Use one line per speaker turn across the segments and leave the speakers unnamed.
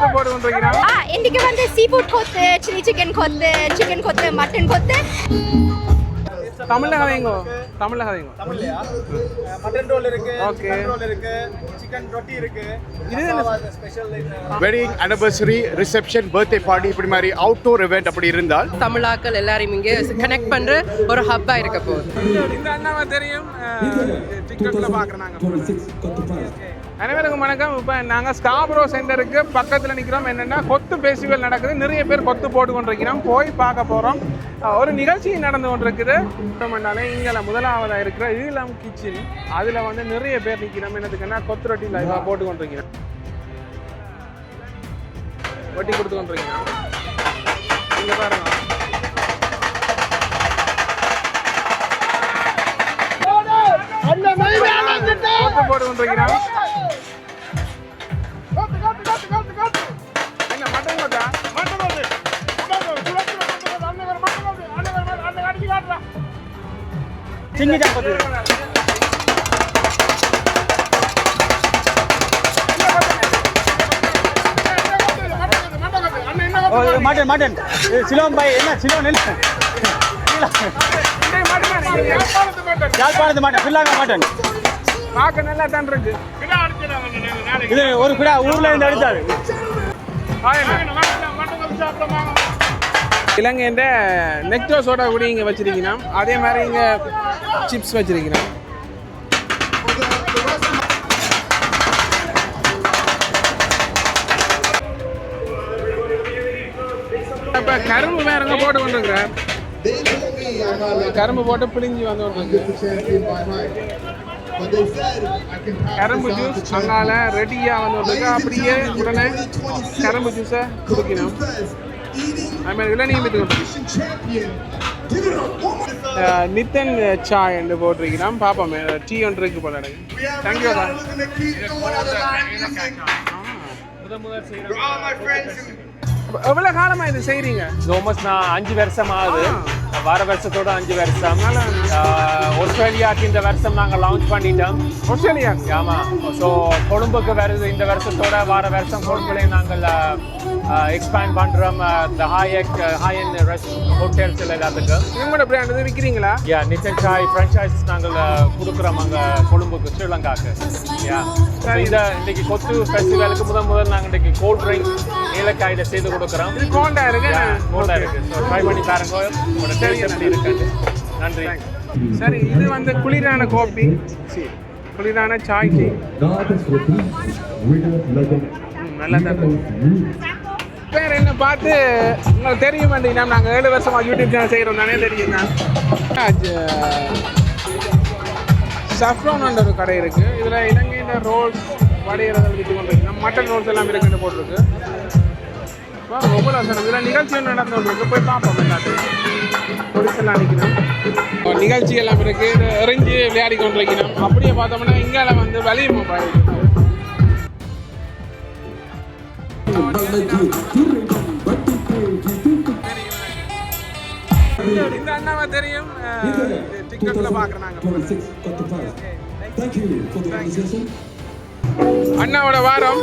கொத்து போட்டு கொண்டிருக்கிறோம்.
இன்னைக்கு வந்து சீ ஃபுட் கொத்து, சில்லி சிக்கன் கொத்து, மட்டன் கொத்து.
தமிழ்ல கதைங்கோ.
தமிழ்லையா? மட்டன் ரோல் இருக்கு, சிக்கன் ரோல் இருக்கு, சிக்கன் ரொட்டி இருக்கு.
இது
special
wedding anniversary reception birthday party இப்படி மாதிரி அவுட்டோர் event அப்படி இருந்தால்
தமிழாக்கள் எல்லாரையும் இங்கே கனெக்ட் பண்ற ஒரு ஹப்பா இருக்க போகுது.
இந்த அண்ணாவை தெரியும், டிக்டாக்ல பாக்குறேன் நாங்க. அனைவருக்கும் வணக்கம். இப்போ நாங்கள் ஸ்காப்ரோ சென்டருக்கு பக்கத்தில் நிற்கிறோம். என்னென்னா கொத்து ஃபெஸ்டிவல் நடக்குது. நிறைய பேர் கொத்து போட்டு கொண்டிருக்கிறோம். போய் பார்க்க போகிறோம். ஒரு நிகழ்ச்சி நடந்து கொண்டிருக்குது. இங்கே முதலாவதாக இருக்கிற ஈழம் கிச்சன், அதில் வந்து நிறைய பேர் நிற்கிறோம். என்னதுக்குன்னா கொத்து ரொட்டி லைவாக போட்டு கொண்டிருக்கிறோம். ரொட்டி கொடுத்து கொண்டிருக்கிறோம். இங்கே பாருங்க, கொத்து போட்டு கொண்டிருக்கிறோம். என்ன மட்டன் கொத்தா?
மட்டன் சிலோன் பாய் என்ன சிலோன் இல்ல யாழ்ப்பாணத்து மட்டன் பிள்ளாங்க மட்டன்
பார்க்க நல்லா தான் இருக்கு.
இது ஒரு கிடா ஊர்ல இருந்து எடுத்தாரு.
இலங்கைன்ற நெக்டோ சோடா கூட இங்கே வச்சிருக்கணும். அதே மாதிரி இங்கே சிப்ஸ் வச்சிருக்கணும். இப்போ கரும்பு வேறங்க போட்டு கொண்டிருக்கிறேன். கரும்பு போட்டு பிழிஞ்சு வந்து கரும்பு ஜூஸ் அங்கால ரெடியாக வந்து வந்துருக்கு. அப்படியே உடனே கரும்பு ஜூஸை குடிக்கணும். அதுமாதிரி இளநீர் நித்தன் சாய் என்று போட்டிருக்கிறோம். பார்ப்போம், டீ ஒன்று இருக்கு போல. தேங்க்யூ தான். எவ்வளோ காலமாக இது செய்கிறீங்க?
ஆல்மோஸ்ட் நான் 5 வருஷம் ஆகுது. வார வருஷத்தோட 5 வருஷம். ஆஸ்திரேலியாவுக்கு இந்த வருஷம் நாங்கள் லான்ச் பண்ணிட்டோம்.
ஆஸ்திரேலியா?
ஆமாம். ஸோ கொழும்புக்கு வருது இந்த வருஷத்தோட. வார வருஷம் கொழும்புலையும் நாங்கள் எக்ஸ்பேண்ட் பண்ணுறோம். இந்த ஹை-எண்ட் ஹோட்டல்ஸ் எல்லாத்துக்கும்.
உங்களோட பிராண்ட் விற்கிறீங்களா?
நித்தன் சாய் ஃப்ரான்ச்சைஸ் நாங்கள் கொடுக்குறோம் அங்கே கொழும்புக்கு, ஸ்ரீலங்காவுக்கு. இன்னைக்கு கொத்து ஃபெஸ்டிவலுக்கு முதல் நாங்கள் இன்னைக்கு கோல்ட் ட்ரிங்க் ஏலக்காயில் செய்து கொடுக்குறோம்.
கோல்டா இருக்கு.
ஸோ ட்ரை பண்ணி பாருங்க, உங்களோட டேஸ்ட் எப்படி இருக்குன்னு. நன்றி.
சரி, இது வந்து குளிரான காபி, குளிரான சாய் டீ. நல்லா தான். பேர் என்ன பார்த்து உங்களுக்கு தெரியும் வேண்டிங்கன்னா நாங்கள் 7 வருஷமாக யூடியூப் சேனல் செய்கிறோம் தானே தெரியும். சஃப்ரான் ஒரு கடை இருக்குது. இதில் இலங்கையின் ரோல்ஸ் வடையிறதல் விற்று கொண்டிருக்கு. மட்டன் ரோல்ஸ் எல்லாம் இருக்குன்னு போட்டிருக்கு. ரொம்ப ரசனம். இதில் நிகழ்ச்சி ஒன்று நடந்து கொண்டிருக்கு. போய் பார்ப்போம். எல்லாத்தையும் பொடிசெல்லாம் நிற்கணும். நிகழ்ச்சி எல்லாம் இருக்குது. எறிஞ்சு விளையாடி கொண்டிருக்கணும். அப்படியே பார்த்தோம்னா இங்கே வந்து வலி மொபைல். இந்த அண்ணாவை தெரியும், டிக்டாக்ல பாக்குறேன் நாங்க. அண்ணாவோட வாரம்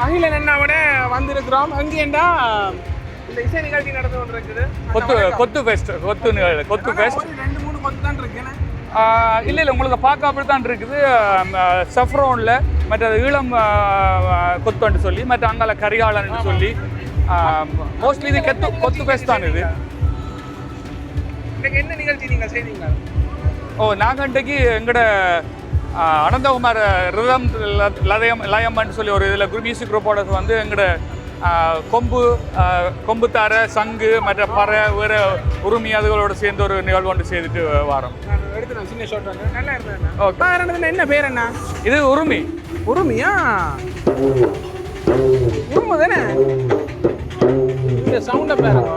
அகிலன் அண்ணாவோட வந்திருக்கிறோம். அங்கேண்டா இந்த இசை நிகழ்ச்சி நடந்து கொண்டிருக்குது.
கொத்து ஃபெஸ்ட் 2-3 கொத்து
தான் இருக்கு.
இல்லை உங்களுக்கு பார்க்க அப்படி தான் இருக்குது. சஃப்ரோனில் மற்ற ஈழம் கொத்துன்னு சொல்லி, மற்ற அங்கால கரிகாலன்னு சொல்லி, மோஸ்ட்லி இது கொத்து ஃபெஸ்ட் தான். இது
என்ன நிகழ்ச்சி நீங்கள் செய்றீங்க?
நாங்கள் இன்றைக்கு எங்களோட அனந்தகுமார் ரிதம் லயம்னு சொல்லி ஒரு இதில் மியூசிக் குரூப்போட வந்து எங்களோட கொம்புத்தார சங்கு மற்ற பறை வேறு உரிமை அதுகளோட சேர்ந்து ஒரு நிகழ்வு ஒன்று செய்துட்டு வரோம்.
சின்ன ஷாட் நல்லா இருந்தேன். என்ன பேர் என்ன?
இது உரிமை.
உரிமையா? உரிமை தானே? இந்த சவுண்டை பாருங்க.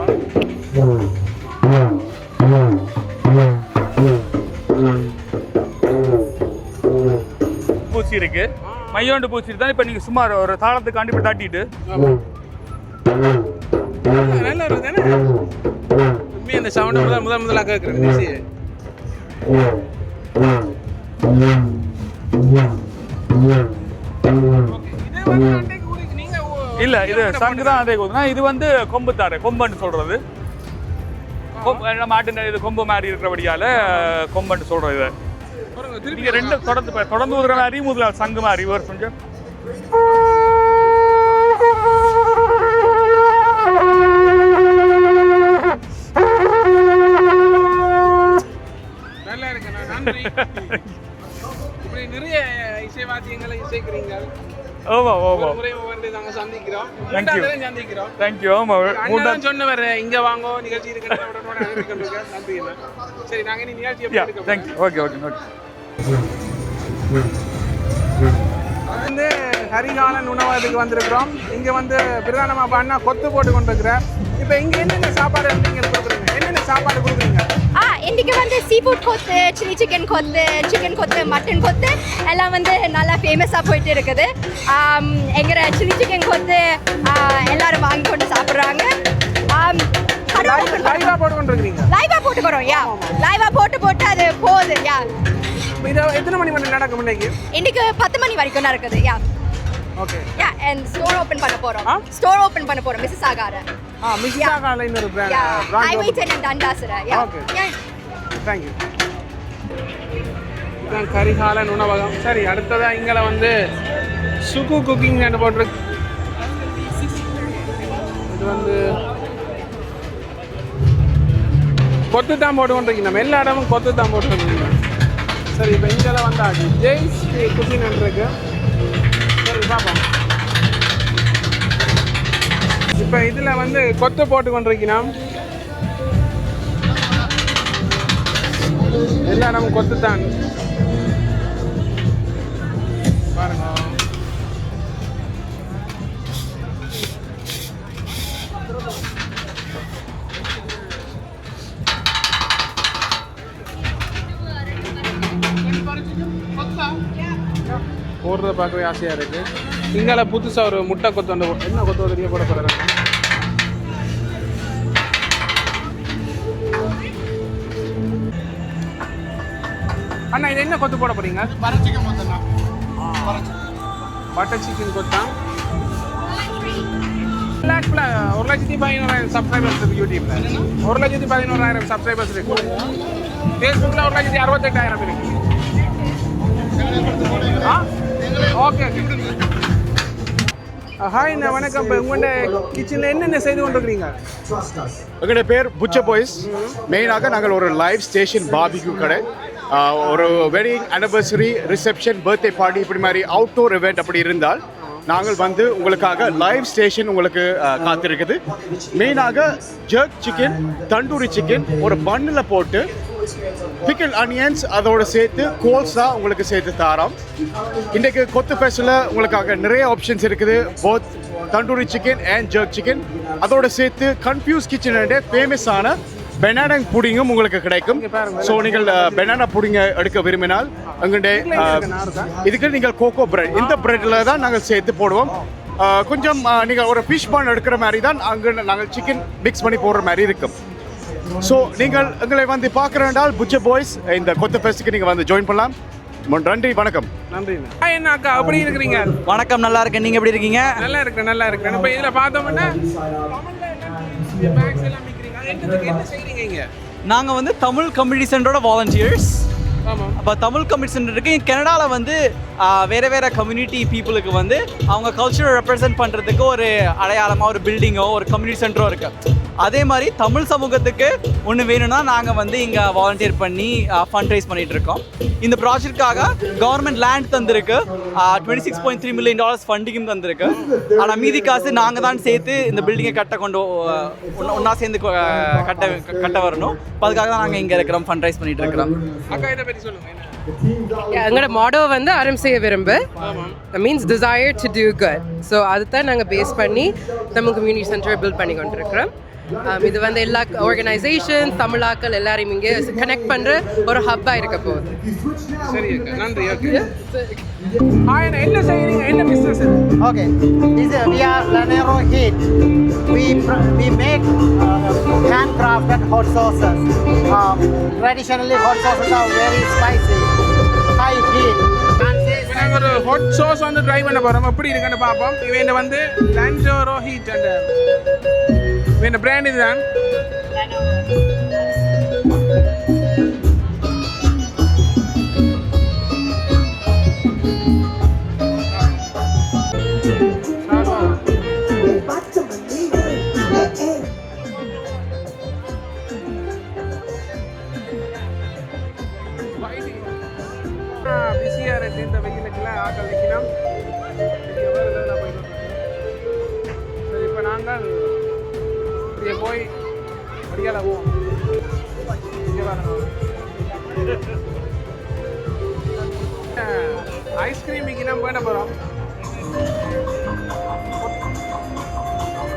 பூச்சி இருக்கு, மையோண்டு பூச்சி தான். இப்போ நீங்கள் சும்மா ஒரு தாளத்துக்காண்டி இப்படி தட்டிட்டு
நல்லா இருக்கு தானே? உண்மையாக இந்த சவுண்டை முதலாக கேட்குறேன். இது வந்து அன்னைக்கு நீங்க
இல்ல இது சங்கு தான் அதே கூதுனா இது வந்து கொம்பு தாரு கொம்புன்னு சொல்றது மாட்டு இது கொம்பு மாதிரி இருக்கிறபடியால கொம்புன்னு சொல்றது இது நீங்க ரெண்டு தொடர்ந்து ஊதுற மாதிரி முதல்ல சங்கு மாதிரி இவர் கொஞ்சம்
நல்லா இருக்கு நன்றி இப்படி நிறைய இசைவாத்தியங்களை இசைக்கிறீங்க
ஆமா ஆமா
ஒரு முறை ஒவ்வொரு நாங்க சந்திக்கிறோம்
Thank you.
சந்திக்கிறோம்
தேங்க்யூ ஆமா
அண்ணன் சொன்னவர் இங்க வாங்கோ நிகழ்ச்சி இருக்கு நன்றி அண்ணா சரி நாங்க இனி நிகழ்ச்சி எப்படி எடுக்க
தேங்க்யூ ஓகே ஓகே ஓகே
வந்து ஹரிகாலன் உணவகத்துக்கு வந்திருக்கிறோம் இங்க வந்து பிரதானமா அண்ணா கொத்து போட்டு கொண்டிருக்கிறார் இப்போ இங்க என்னென்ன சாப்பாடு நீங்க கொடுக்குறீங்க என்னென்ன சாப்பாடு கொடுக்குறீங்க
இன்னைக்கு வந்து சீ ஃபுட் கொத்து சில்லி சிக்கன் கொத்து மட்டன் கொத்து எல்லாம் வந்து நல்லா ஃபேமஸாக போயிட்டு இருக்குது எங்கிற சில்லி சிக்கன் கொத்து எல்லாரும் வாங்கி கொண்டு சாப்பிட்றாங்க
லைவா போட்டு கொண்டிருக்கிறீங்க
லைவா போட்டுக்கிறோம் யா லைவா போட்டு அது போகுது யா
இது எத்தனை மணி மட்டும் நடக்கும்
இன்னைக்கு 10 மணி வரைக்கும் நடக்குது yeah
okay
yeah and store open பண்ண போறோம் மிஸ்ஸஸ் ஆகார
மிஸ்ஸஸ் ஆகால இன்னொரு பிராண்ட்
ஹைவே 10 அண்ட் டண்டாஸ்ல யா
ஓகே தேங்க் யூ இதான் கரிகாலன் உணவகம் சரி அடுத்ததா இங்கல வந்து சுகு குக்கிங் போட்டிருக்கு இது வந்து கொத்து தான் போட்டு கொண்டிருக்கீங்க நம்ம எல்லா இடமும் கொத்து தான் போட்டு கொண்டிருக்கீங்க சரி இப்போ இங்கே வந்தாச்சு ஜெய்ஸ் குக்கிங் இருக்கு சரி பார்ப்போம் இப்போ இதில் வந்து கொத்து போட்டு கொண்டிருக்கணும் எல்லா இடமும் கொத்து தான் பாருங்க போடுறத பார்க்கவே ஆசையாக இருக்குது இங்கால புதுசாக ஒரு முட்டை கொத்து வந்து என்ன கொத்து தெரிய போட போகிறாங்க அண்ணா இது என்ன கொத்து போட போறீங்க பட்டர் சிக்கன் கொத்தா 1,11,000 சப்ஸ்கிரைபர்ஸ் இருக்கு யூடியூப்ல 1,11,000 சப்ஸ்கிரைபர்ஸ் இருக்கு ஃபேஸ்புக்கில் 1,68,000 இருக்கு ஓகே ஹாய் நான் வணக்கம் இப்போ உங்களோட கிச்சனில் என்னென்ன செய்து கொண்டிருக்கிறீங்க
எங்களுடைய பேர் புச்ச பாய்ஸ் மெயினாக நாங்கள் ஒரு லைவ் ஸ்டேஷன் பார்பிக்யூ கடை ஒரு wedding anniversary reception birthday party இப்படி மாதிரி அவுட்டோர் இவெண்ட் அப்படி இருந்தால் நாங்கள் வந்து உங்களுக்காக லைவ் ஸ்டேஷன் உங்களுக்கு காத்திருக்குது மெயினாக ஜர்க் சிக்கன் தண்டூரி சிக்கன் ஒரு பன்னில் போட்டு பிக்கிள் அனியன்ஸ் அதோட சேர்த்து கோல்ஸா உங்களுக்கு சேர்த்து தாரோம் இன்றைக்கு கொத்து ஃபெஸ்டில் உங்களுக்காக நிறைய ஆப்ஷன்ஸ் இருக்குது both tandoori chicken and jerk chicken அதோட சேர்த்து கன்ஃபியூஸ் கிச்சன் ஃபேமஸான பெனானா புடிங்கும் உங்களுக்கு கிடைக்கும் ஸோ நீங்கள் பெனானா புடிங்க எடுக்க விரும்பினால் எங்களுடைய இதுக்கு நீங்கள் கோகோ பிரெட் இந்த பிரெட்டில் தான் நாங்கள் சேர்த்து போடுவோம் கொஞ்சம் நீங்கள் ஒரு ஃபிஷ் பான் எடுக்கிற மாதிரி தான் அங்கே நாங்கள் சிக்கன் மிக்ஸ் பண்ணி போடுற மாதிரி இருக்கும் ஸோ நீங்கள் எங்களை வந்து பார்க்குறதால் புச்ச பாய்ஸ் இந்த கொத்து ஃபெஸ்ட்டுக்கு நீங்கள் வந்து ஜாயின் பண்ணலாம் நன்றி வணக்கம்
நன்றி என்ன அக்கா எப்படி இருக்கிறீங்க
வணக்கம் நல்லா இருக்கேன் நீங்க எப்படி இருக்கீங்க
நல்லா இருக்கேன் இப்போ இதில் பார்த்தோம்னா என்ன செய்றீங்க இங்க
நாங்க வந்து தமிழ் கம்யூனிட்டி சென்டரோட வாலண்டியர்ஸ்
ஆமாம்
அப்போ தமிழ் கம்யூனிட்டி சென்டர் இருக்கு கனடாவில் வந்து வேறு கம்யூனிட்டி பீப்புளுக்கு வந்து அவங்க கல்ச்சரை ரெப்ரசென்ட் பண்ணுறதுக்கு ஒரு அடையாளமாக ஒரு பில்டிங்கோ ஒரு கம்யூனிட்டி சென்டரோ இருக்குது அதே மாதிரி தமிழ் சமூகத்துக்கு ஒன்று வேணும்னா நாங்கள் வந்து இங்கே வாலண்டியர் பண்ணி ஃபண்ட் ரைஸ் பண்ணிகிட்டு இருக்கோம் இந்த ப்ராஜெக்டுக்காக கவர்மெண்ட் லேண்ட் தந்திருக்கு $26.3 million ஃபண்டிங்கும் தந்திருக்கு ஆனால் மீதி காசு நாங்கள் தான் சேர்த்து இந்த பில்டிங்கை ஒன்றா சேர்ந்து கட்ட வரணும் அதுக்காக தான் நாங்கள் இங்கே இருக்கிறோம் ஃபண்ட் ரைஸ் பண்ணிகிட்டு இருக்கிறோம்
அக்கா இதை பற்றி சொல்லுங்கள்
எங்களோட மோடோ வந்து அறம் செய்ய விரும்பு means desire to do good so அதுதான் நாங்கள் பேஸ் பண்ணி தமிழ் கம்யூனிட்டி சென்டரை பில்ட் பண்ணி கொண்டிருக்கிறோம் இது வந்து எல்லா ஆர்கனைசேஷன் தமிழாக்கள் எல்லாரையும் இங்கே கனெக்ட் பண்ணுற ஒரு ஹப்பாக இருக்க போகுது
சரி அக்கா நன்றி ஓகே ஹாய் என்ன செய்கிறீங்க என்ன business
Okay, we are Lanero Heat. We make handcrafted hot sauces. Traditionally, hot sauces are very spicy, high heat.
நாங்கள் ஒரு ஹாட் சாஸ் வந்து ட்ரை பண்ண போகிறோம். எப்படி இருக்குன்னு பார்ப்போம். இவன் வந்து லான்ஜோரோ ஹீட் அந்த இவன் பிராண்ட் இதுதான். பிஸியாக இருக்குது இந்த வெயிலுக்குலாம் ஆட்கள் வைக்கலாம். சரி, இப்போ நாங்கள் இங்கே போய் அடியால போவோம். இங்கே வரணும். ஐஸ்கிரீம் விற்கலாம் போயிட போகிறோம்.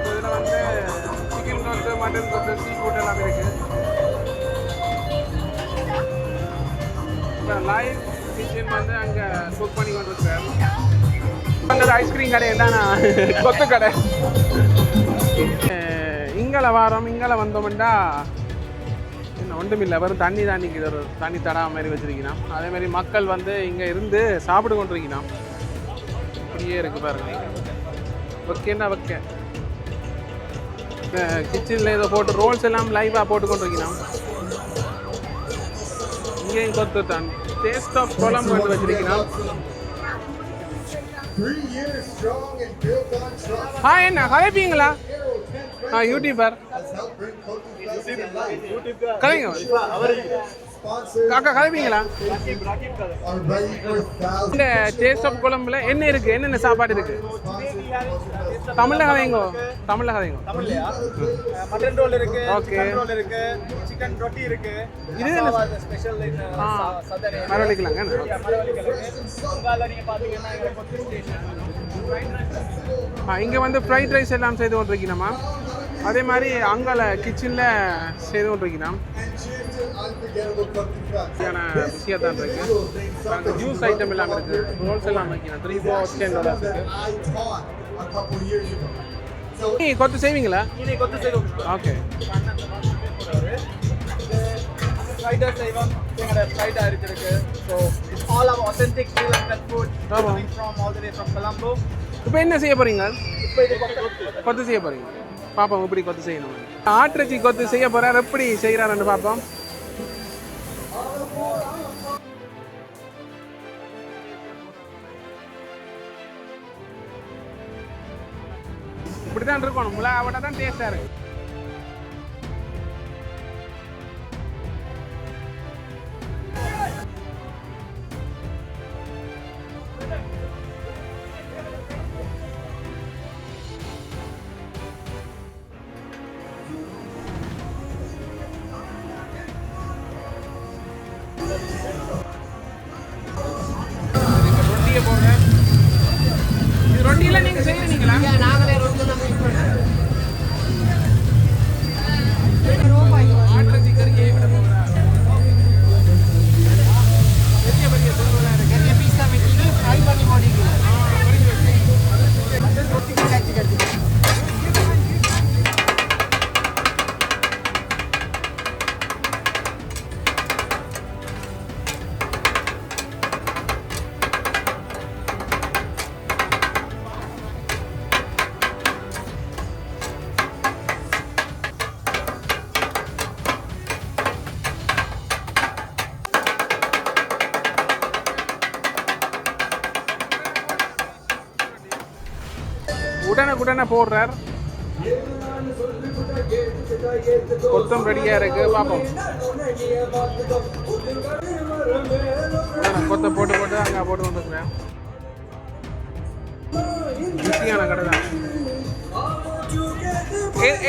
இதில் வந்து சிக்கன் கொத்து, மட்டன் கொத்து, சீ ஃபுட் எல்லாம் இருக்குது. இப்போ லைவ் கிச்சன் வந்து அங்கே குக் பண்ணி கொண்டு இருக்கிறேன். அந்த ஐஸ்கிரீம் கடை என்னன்னா கொத்து கடை. இங்கே வாரம் இங்கே வந்தோம்னா இன்னும் ஒன்றுமில்லை, வெறும் தண்ணி தான் நிற்கிது. ஒரு தண்ணி தடா மாதிரி வச்சுருக்கணும். அதேமாதிரி மக்கள் வந்து இங்கே இருந்து சாப்பிட்டு கொண்டிருக்கணும். இப்படியே இருக்குது பாருங்க. வைக்கேன்னா வைக்க கிச்சனில் ஏதோ போட்டு ரோல்ஸ் எல்லாம் லைவாக போட்டு கொண்டிருக்கணும். இங்கேயும் கொத்து தான். டேஸ்ட் ஆஃப் குழம்பு வந்து வச்சிருக்கணும். என்ன கலைப்பீங்களா? யூடியூபர் கலைங்க காக்கா கலைப்பீங்களா? இந்த டேஸ்ட் ஆஃப் குழம்புல என்ன இருக்கு, என்னென்ன சாப்பாடு இருக்கு? தமிழ்ல கதைங்கோ. தமிழ்ல கதைங்கோ.
மட்டன் ரோல் இருக்கு,
ஓகே,
ரோல் இருக்கு, சிக்கன் ரொட்டி இருக்கு.
இது என்ன
ஸ்பெஷல் சதரை
மரவள்ளிக்கலாங்க.
நீங்க பாத்தீங்கன்னா கொத்து ஸ்டேஷன்
இங்கே வந்து ஃப்ரைட் ரைஸ் எல்லாம் செய்து கொண்டிருக்கணுமா. அதே மாதிரி அங்கால கிச்சனில் செய்து கொண்டிருக்கணும். பிஸியாக தான் இருக்குது. ஜூஸ் ஐட்டம் எல்லாம் இருக்குது. ரோல்ஸ் எல்லாம் வைக்கணும். 3 4 10 இருக்குது. கொத்து செய்வீங்களா?
கொத்து செய்வோம்.
ஓகே.
ஃப்ரைடர் செய்வோம். எங்களோட ஃப்ரைட் இருக்கு. So it's all our authentic Sri Lankan food coming from all the way from Colombo.
இப்போ என்ன செய்ய போறீங்க?
இப்போ இது
கொத்து செய்ய போறீங்க. பாப்போம் எப்படி கொத்து செய்யணும். ஆட்டிறைச்சி கொத்து செய்ய போறாரு. எப்படி செய்யறாருன்னு பார்ப்போம். இப்படிதான் இருக்கணும். அவட தான் டேஸ்டா இருக்கு. ரொட்டியை போடுறேன். இது ரொட்டியெல்லாம் நீங்க செய்யறீங்களா? நாங்களே ரொட்டி ஆட்டிறைச்சி கறியை விட போகிறேன். பெரிய பெரிய சொல்லுவதா இருக்கு. பெரிய பீஸா வெட்டி ஃப்ரை பண்ணி போடுறீங்க. உடனே போடுறார். கொத்தம் ரெடியா இருக்கு. பார்ப்போம். கொத்த போட்டு அங்கே போட்டு வந்துருக்கிறேன். பிஸியான கடை தான்.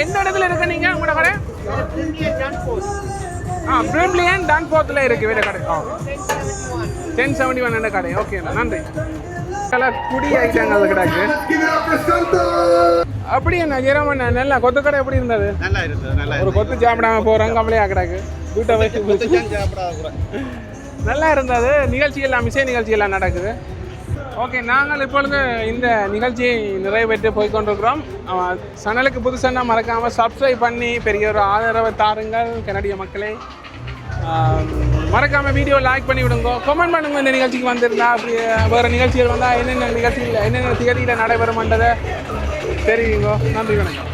எந்த இடத்துல இருக்க நீங்க உங்களோட கடை? பிரிம்லியன் டான்போர்ட்ல இருக்கு வேற கடை. 1071 கடை. ஓகே, நன்றி. குடி ஐட்டங்கள் கிடக்கு. அப்படி என்ன ஜெரமன் நல்லா கொத்து கடை எப்படி இருந்தது?
நல்லா இருந்தது.
ஒரு கொத்து சாப்பிடாம போறாங்க கமலையா கிடக்கு. வீட்டை வச்சு நல்லா இருந்தது. நிகழ்ச்சியெல்லாம் இசை நிகழ்ச்சியெல்லாம் நடக்குது. ஓகே, நாங்கள் இப்பொழுது இந்த நிகழ்ச்சியை நிறைவேற்றி போய்கொண்டிருக்கிறோம். சேனலுக்கு புதுசாக மறக்காமல் சப்ஸ்கிரைப் பண்ணி பெரிய ஒரு ஆதரவை தாருங்கள் கனடிய மக்களே. மறக்காம வீடியோ லைக் பண்ணி விடுங்க, கமெண்ட் பண்ணுங்க. இந்த நிகழ்ச்சிக்கு வந்திருந்தா அப்படி வேறு நிகழ்ச்சிகள் வந்தால் என்னென்ன நிகழ்ச்சியில் என்னென்ன தேதியில் நடைபெறும்ன்றதை தெரிவிங்க. நன்றி, வணக்கம்.